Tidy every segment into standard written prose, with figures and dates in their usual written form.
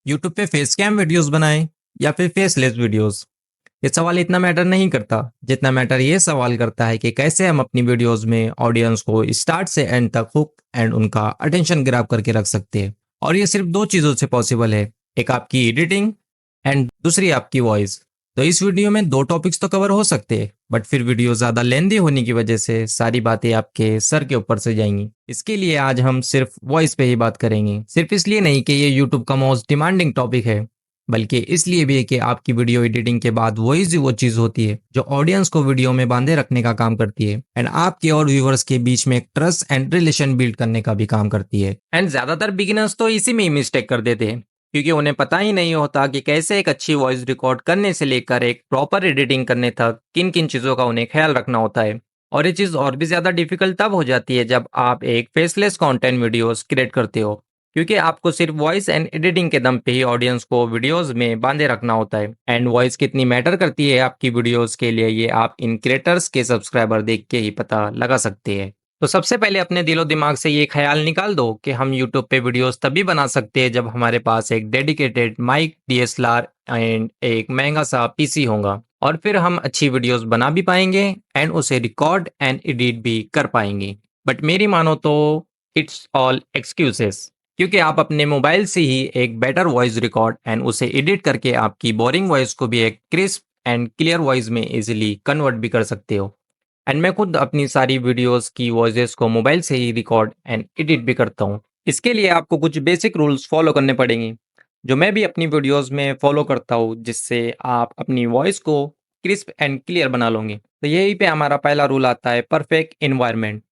YouTube पे face cam videos बनाएं या फिर फेसलेस वीडियोस। ये सवाल इतना मैटर नहीं करता जितना मैटर ये सवाल करता है कि कैसे हम अपनी वीडियोस में ऑडियंस को स्टार्ट से एंड तक हुक एंड उनका अटेंशन ग्रैब करके रख सकते हैं। और ये सिर्फ दो चीज़ों से पॉसिबल है, एक आपकी एडिटिंग एंड दूसरी आपकी वॉइस। तो इस वीडियो में दो टॉपिक्स तो कवर हो सकते हैं, बट फिर वीडियो ज़्यादा लेंदी होने की वजह से सारी बातें आपके सर के ऊपर से जाएंगी। इसके लिए आज हम सिर्फ वॉइस पे ही बात करेंगे, सिर्फ इसलिए नहीं कि ये यूट्यूब का मोस्ट डिमांडिंग टॉपिक है, बल्कि इसलिए भी है कि आपकी वीडियो एडिटिंग के बाद वॉइस ही वो चीज़ होती है जो ऑडियंस को वीडियो में बांधे रखने का काम करती है एंड आपके और व्यूवर्स के बीच में एक ट्रस्ट एंड रिलेशन बिल्ड करने का भी काम करती है। एंड ज़्यादातर बिगिनर्स तो इसी में ही मिस्टेक कर देते हैं, क्योंकि उन्हें पता ही नहीं होता कि कैसे एक अच्छी वॉइस रिकॉर्ड करने से लेकर एक प्रॉपर एडिटिंग करने तक किन किन चीज़ों का उन्हें ख्याल रखना होता है। और ये चीज़ और भी ज़्यादा डिफिकल्ट तब हो जाती है जब आप एक फेसलेस कंटेंट वीडियोस क्रिएट करते हो, क्योंकि आपको सिर्फ वॉइस एंड एडिटिंग के दम पे ही ऑडियंस को वीडियोस में बांधे रखना होता है। एंड वॉइस कितनी मैटर करती है आपकी वीडियोस के लिए, ये आप इन क्रिएटर्स के सब्सक्राइबर देख के ही पता लगा सकते हैं। तो सबसे पहले अपने दिलो दिमाग से ये ख्याल निकाल दो कि हम यूट्यूब पे वीडियोस तभी बना सकते हैं जब हमारे पास एक डेडिकेटेड माइक, डीएसएलआर एंड एक महंगा सा पीसी होगा, और फिर हम अच्छी वीडियोस बना भी पाएंगे एंड उसे रिकॉर्ड एंड एडिट भी कर पाएंगे। बट मेरी मानो तो इट्स ऑल एक्सक्यूजेस, क्योंकि आप अपने मोबाइल से ही एक बेटर वॉइस रिकॉर्ड एंड उसे एडिट करके आपकी बोरिंग वॉइस को भी एक क्रिस्प एंड क्लियर वॉइस में इजीली कन्वर्ट भी कर सकते हो। एंड मैं खुद अपनी सारी वीडियोस की वॉइसेस को मोबाइल से ही रिकॉर्ड एंड एडिट भी करता हूँ। इसके लिए आपको कुछ बेसिक रूल्स फॉलो करने पड़ेंगे, जो मैं भी अपनी वीडियोस में फॉलो करता हूँ, जिससे आप अपनी वॉइस को क्रिस्प एंड क्लियर बना लोगे। तो यही पे हमारा पहला रूल आता है, परफेक्ट इन्वायरमेंट।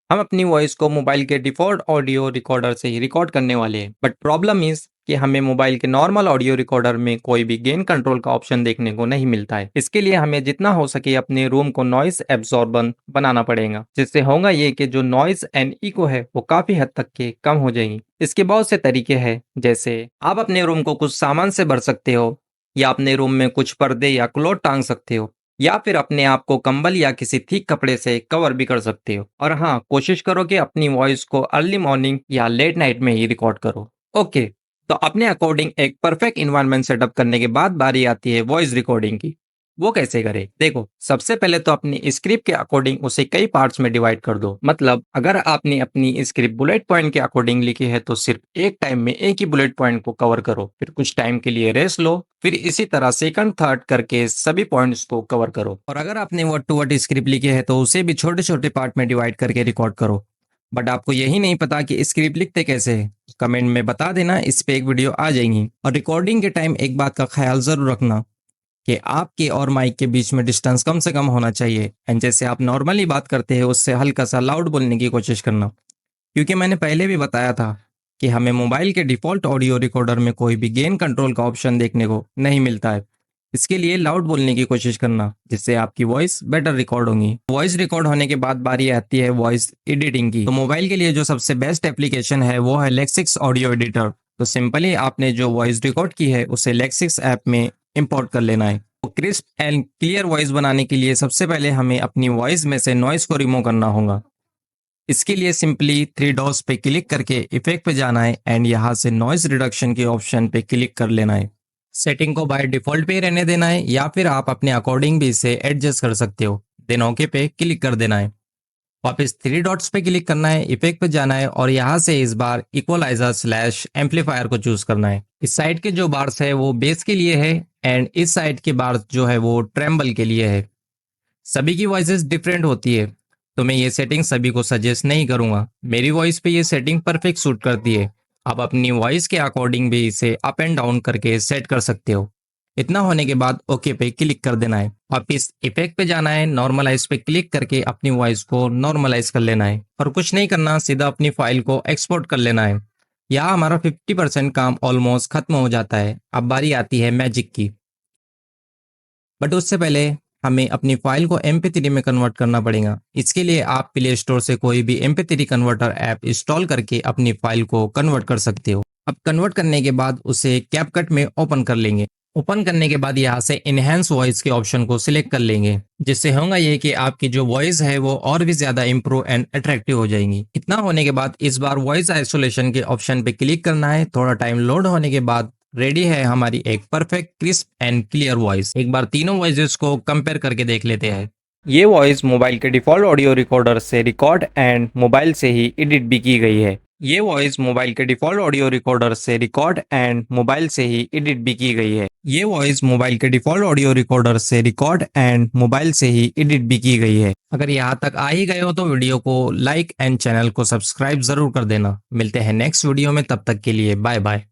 हम अपनी वॉइस को मोबाइल के डिफ़ॉल्ट ऑडियो रिकॉर्डर से ही रिकॉर्ड करने वाले हैं, बट प्रॉब्लम इज़ कि हमें मोबाइल के नॉर्मल ऑडियो रिकॉर्डर में कोई भी गेन कंट्रोल का ऑप्शन देखने को नहीं मिलता है। इसके लिए हमें जितना हो सके अपने रूम को नॉइस एब्जॉर्बेंट बनाना पड़ेगा, जिससे होगा ये कि जो नॉइस एंड इको है वो काफ़ी हद तक के कम हो जाएंगी। इसके बहुत से तरीके हैं, जैसे आप अपने रूम को कुछ सामान से भर सकते हो, या अपने रूम में कुछ पर्दे या क्लॉथ टांग सकते हो, या फिर अपने आप को कंबल या किसी थिक कपड़े से कवर भी कर सकते हो। और हाँ, कोशिश करो कि अपनी वॉइस को अर्ली मॉर्निंग या लेट नाइट में ही रिकॉर्ड करो। ओके, तो अपने अकॉर्डिंग एक परफेक्ट इन्वायरमेंट सेटअप करने के बाद बारी आती है वॉइस रिकॉर्डिंग की। वो कैसे करें? देखो, सबसे पहले तो अपनी स्क्रिप्ट के अकॉर्डिंग उसे कई पार्ट्स में डिवाइड कर दो। मतलब अगर आपने अपनी स्क्रिप्ट बुलेट पॉइंट के अकॉर्डिंग लिखी है तो सिर्फ एक टाइम में एक ही बुलेट पॉइंट को कवर करो, फिर कुछ टाइम के लिए रेस्ट लो, फिर इसी तरह सेकंड थर्ड करके सभी पॉइंट्स को कवर करो। और अगर आपने वर्ड टू वर्ड स्क्रिप्ट लिखी है तो उसे भी छोटे छोटे पार्ट में डिवाइड करके रिकॉर्ड करो। बट आपको यही नहीं पता कि स्क्रिप्ट लिखते कैसे है, कमेंट में बता देना, इस पे एक वीडियो आ जाएगी। और रिकॉर्डिंग के टाइम एक बात का ख्याल जरूर रखना कि आपके और माइक के बीच में डिस्टेंस कम से कम होना चाहिए, एंड जैसे आप नॉर्मली बात करते हैं उससे हल्का सा लाउड बोलने की कोशिश करना, क्योंकि मैंने पहले भी बताया था कि हमें मोबाइल के डिफ़ॉल्ट ऑडियो रिकॉर्डर में कोई भी गेन कंट्रोल का ऑप्शन देखने को नहीं मिलता है। इसके लिए लाउड बोलने की कोशिश करना, जिससे आपकी वॉइस बेटर रिकॉर्ड होगी। वॉइस रिकॉर्ड होने के बाद बारी आती है वॉइस एडिटिंग की। तो मोबाइल के लिए जो सबसे बेस्ट एप्लीकेशन है वो है लेक्सिक्स ऑडियो एडिटर। तो सिंपली आपने जो वॉइस रिकॉर्ड की है उसे लेक्सिक्स ऐप में इंपोर्ट कर लेना है। तो क्रिस्प एंड क्लियर वॉइस बनाने के लिए सबसे पहले हमें अपनी वॉइस में से नॉइस को रिमूव करना होगा। इसके लिए सिंपली थ्री डॉट्स पे क्लिक करके इफेक्ट पे जाना है एंड यहाँ से नॉइस रिडक्शन के ऑप्शन पे क्लिक कर लेना है। सेटिंग को बाय डिफॉल्ट पे ही रहने देना है, या फिर आप अपने अकॉर्डिंग भी इसे एडजस्ट कर सकते हो। देन ओके पे क्लिक कर देना है। वापस थ्री डॉट्स पे क्लिक करना है, इफेक्ट पे जाना है और यहाँ से इस बार इक्वलाइजर स्लैश एम्पलीफायर को चूज करना है। इस साइड के जो बार्स है वो बेस के लिए है एंड इस साइड के बार्स जो है वो ट्रेम्बल के लिए है। सभी की वॉइसेस डिफरेंट होती है, तो मैं ये सेटिंग सभी को सजेस्ट नहीं करूंगा। मेरी वॉइस पे ये सेटिंग परफेक्ट सूट करती है। आप अपनी वॉइस के अकॉर्डिंग भी इसे अप एंड डाउन करके सेट कर सकते हो। इतना होने के बाद ओके पे क्लिक कर देना है। वापिस इफेक्ट पे जाना है, नॉर्मलाइज पे क्लिक करके अपनी वॉइस को नॉर्मलाइज कर लेना है और कुछ नहीं करना, सीधा अपनी फाइल को एक्सपोर्ट कर लेना है। यहाँ हमारा 50% काम ऑलमोस्ट खत्म हो जाता है। अब बारी आती है मैजिक की। बट उससे पहले हमें अपनी फाइल को MP3 में कन्वर्ट करना पड़ेगा। इसके लिए आप प्ले स्टोर से कोई भी MP3 कन्वर्टर ऐप इंस्टॉल करके अपनी फाइल को कन्वर्ट कर सकते हो। अब कन्वर्ट करने के बाद उसे कैपकट में ओपन कर लेंगे। ओपन करने के बाद यहाँ से इनहेंस वॉइस के ऑप्शन को सिलेक्ट कर लेंगे, जिससे होगा ये कि आपकी जो वॉइस है वो और भी ज्यादा इंप्रूव एंड अट्रैक्टिव हो जाएंगी। इतना होने के बाद इस बार वॉइस आइसोलेशन के ऑप्शन पे क्लिक करना है। थोड़ा टाइम लोड होने के बाद रेडी है हमारी एक perfect crisp and clear voice. एक बार तीनों वॉइसेस को कंपेयर करके देख लेते हैं। ये वॉइस मोबाइल के डिफॉल्ट ऑडियो रिकॉर्डर से रिकॉर्ड एंड मोबाइल से ही एडिट भी की गई है। ये वॉइस मोबाइल के डिफॉल्ट ऑडियो रिकॉर्डर से रिकॉर्ड एंड मोबाइल से ही एडिट भी की गई है। ये वॉइस मोबाइल के डिफॉल्ट ऑडियो रिकॉर्डर से रिकॉर्ड एंड मोबाइल से ही एडिट भी की गई है। अगर यहाँ तक आ ही गए हो तो वीडियो को लाइक एंड चैनल को सब्सक्राइब जरूर कर देना। मिलते हैं नेक्स्ट वीडियो में, तब तक के लिए बाय बाय।